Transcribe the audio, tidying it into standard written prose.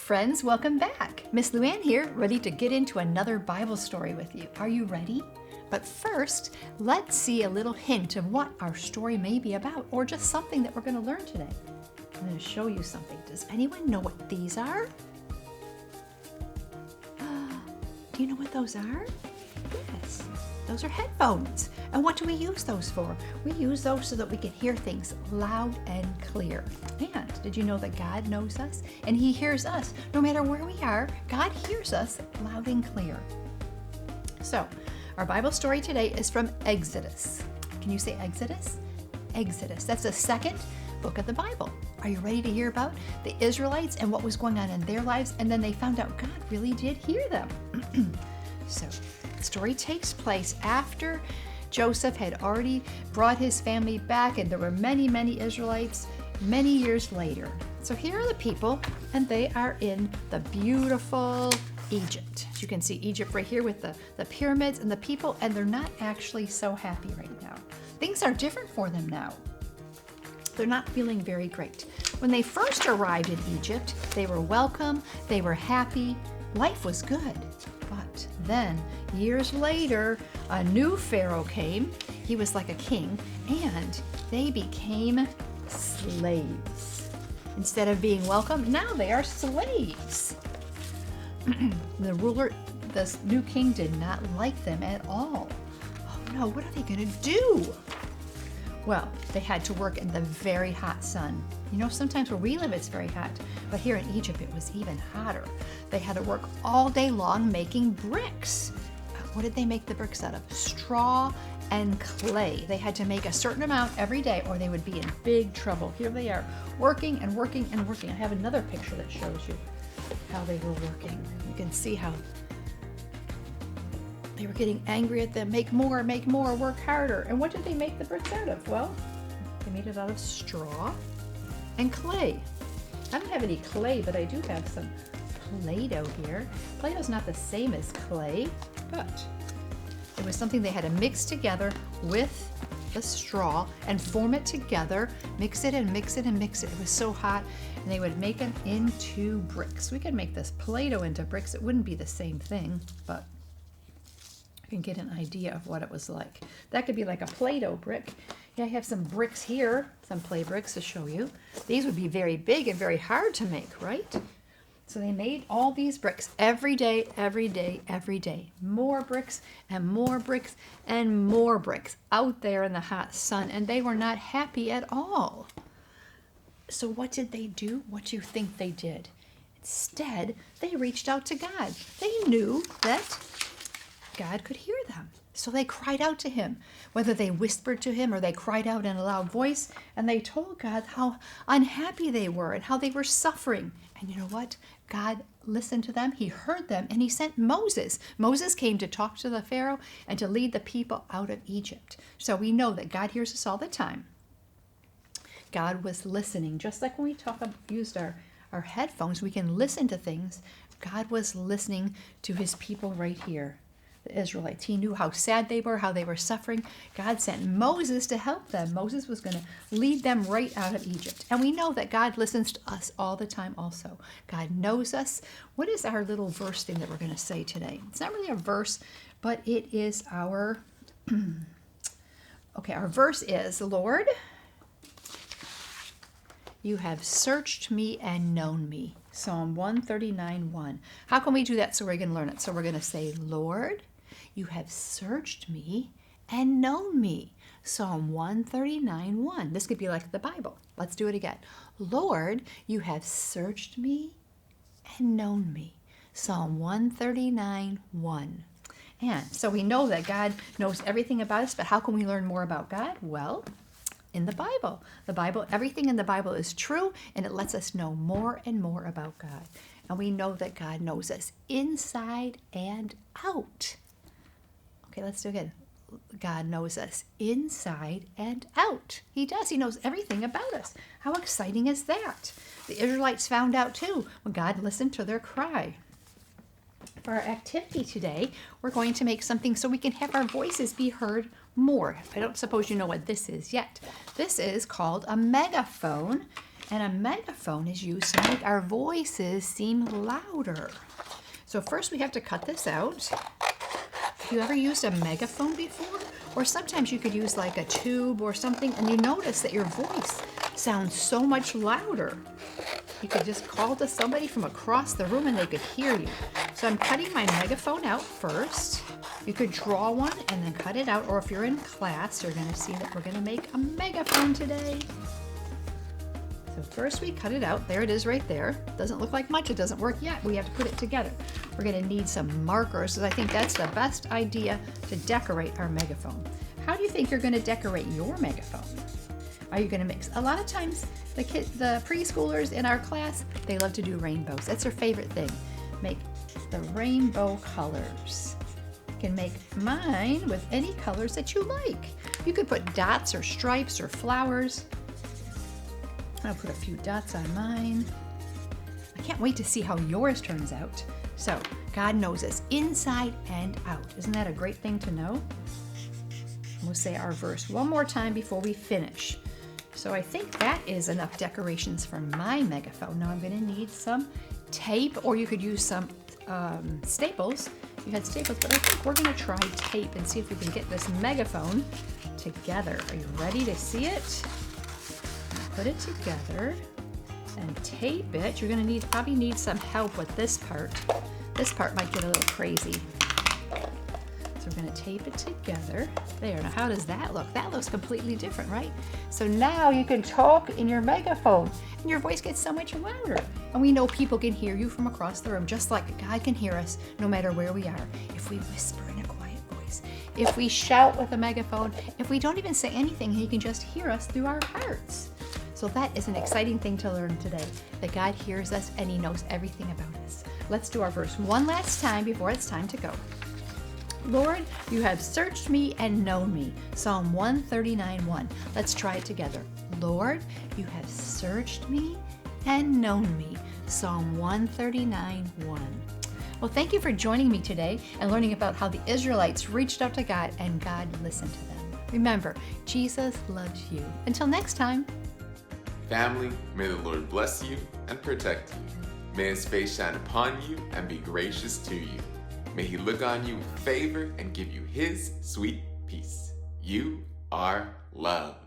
friends, welcome back. Miss Luann here, ready to get into another Bible story with you. Are you ready? But first, let's see a little hint of what our story may be about, or just something that we're going to learn today. I'm going to show you something. Does anyone know what these are? Do you know what those are? Yes, those are headphones. And what do we use those for? We use those so that we can hear things loud and clear. And did you know that God knows us and He hears us? No matter where we are, God hears us loud and clear. So, our Bible story today is from Exodus. Can you say Exodus? Exodus. That's the second book of the Bible. Are you ready to hear about the Israelites and what was going on in their lives? And then they found out God really did hear them. So, the story takes place after Joseph had already brought his family back, and there were many, many Israelites many years later. So here are the people, and they are in the beautiful Egypt. As you can see Egypt right here with the pyramids and the people, and they're not actually so happy right now. Things are different for them now. They're not feeling very great. When they first arrived in Egypt, they were welcome, they were happy, life was good. But then, years later, a new Pharaoh came. He was like a king, and they became slaves. Instead of being welcome, now they are slaves. This new king did not like them at all. Oh no, what are they going to do? Well, they had to work in the very hot sun. You know, sometimes where we live it's very hot, but here in Egypt it was even hotter. They had to work all day long making bricks. What did they make the bricks out of? Straw and clay. They had to make a certain amount every day or they would be in big trouble. Here they are, working and working and working. I have another picture that shows you how they were working. You can see how they were getting angry at them. Make more, work harder. And what did they make the bricks out of? Well, they made it out of straw and clay. I don't have any clay, but I do have some Play-Doh here. Play-Doh's not the same as clay, but it was something they had to mix together with the straw and form it together, mix it and mix it and mix it. It was so hot, and they would make it into bricks. We could make this Play-Doh into bricks. It wouldn't be the same thing, but you can get an idea of what it was like. That could be like a Play-Doh brick. Yeah, I have some bricks here, some play bricks to show you. These would be very big and very hard to make, right? So they made all these bricks every day, every day, every day. More bricks and more bricks and more bricks out there in the hot sun, and they were not happy at all. So what did they do? What do you think they did? Instead, they reached out to God. They knew that God could hear them. So they cried out to Him, whether they whispered to Him or they cried out in a loud voice, and they told God how unhappy they were and how they were suffering. And you know what? God listened to them, He heard them, and He sent Moses. Moses came to talk to the Pharaoh and to lead the people out of Egypt. So we know that God hears us all the time. God was listening, just like when we used our headphones, we can listen to things. God was listening to His people right here. The Israelites. He knew how sad they were, how they were suffering. God sent Moses to help them. Moses was going to lead them right out of Egypt. And we know that God listens to us all the time also. God knows us. What is our little verse thing that we're going to say today? It's not really a verse, but it is our... Okay, our verse is, Lord, you have searched me and known me. Psalm 139:1. How can we do that? So we're going to learn it. So we're going to say, Lord, you have searched me and known me. Psalm 139:1. This could be like the Bible. Let's do it again. Lord, you have searched me and known me. Psalm 139:1. And so we know that God knows everything about us, but how can we learn more about God? Well, in the Bible. The Bible, everything in the Bible is true, and it lets us know more and more about God. And we know that God knows us inside and out. Okay, let's do it again. God knows us inside and out. He does. He knows everything about us. How exciting is that? The Israelites found out too when God listened to their cry. For our activity today, we're going to make something so we can have our voices be heard more. I don't suppose you know what this is yet. This is called a megaphone, And a megaphone is used to make our voices seem louder. So first we have to cut this out. Have you ever used a megaphone before? Or sometimes you could use like a tube or something and you notice that your voice sounds so much louder. You could just call to somebody from across the room and they could hear you. So I'm cutting my megaphone out first. You could draw one and then cut it out, or if you're in class, you're gonna see that we're gonna make a megaphone today. So first we cut it out. There it is right there. Doesn't look like much, it doesn't work yet. We have to put it together. We're gonna need some markers, because I think that's the best idea to decorate our megaphone. How do you think you're gonna decorate your megaphone? Are you gonna mix? A lot of times the preschoolers in our class, they love to do rainbows. That's their favorite thing. Make the rainbow colors. You can make mine with any colors that you like. You could put dots or stripes or flowers. I'll put a few dots on mine. I can't wait to see how yours turns out. So, God knows us inside and out. Isn't that a great thing to know? We'll say our verse one more time before we finish. So I think that is enough decorations for my megaphone. Now I'm going to need some tape, or you could use some staples. You had staples, but I think we're going to try tape and see if we can get this megaphone together. Are you ready to see it? Put it together and tape it. You're going to probably need some help with this part. This part might get a little crazy. So we're going to tape it together. There. Now how does that look? That looks completely different, right? So now you can talk in your megaphone and your voice gets so much louder. And we know people can hear you from across the room, just like God can hear us no matter where we are. If we whisper in a quiet voice, if we shout with a megaphone, if we don't even say anything, He can just hear us through our hearts. So that is an exciting thing to learn today, that God hears us and He knows everything about us. Let's do our verse one last time before it's time to go. Lord, you have searched me and known me. Psalm 139:1. Let's try it together. Lord, you have searched me and known me. Psalm 139:1. Well, thank you for joining me today and learning about how the Israelites reached out to God and God listened to them. Remember, Jesus loves you. Until next time. Family, may the Lord bless you and protect you. May His face shine upon you and be gracious to you. May He look on you with favor and give you His sweet peace. You are loved.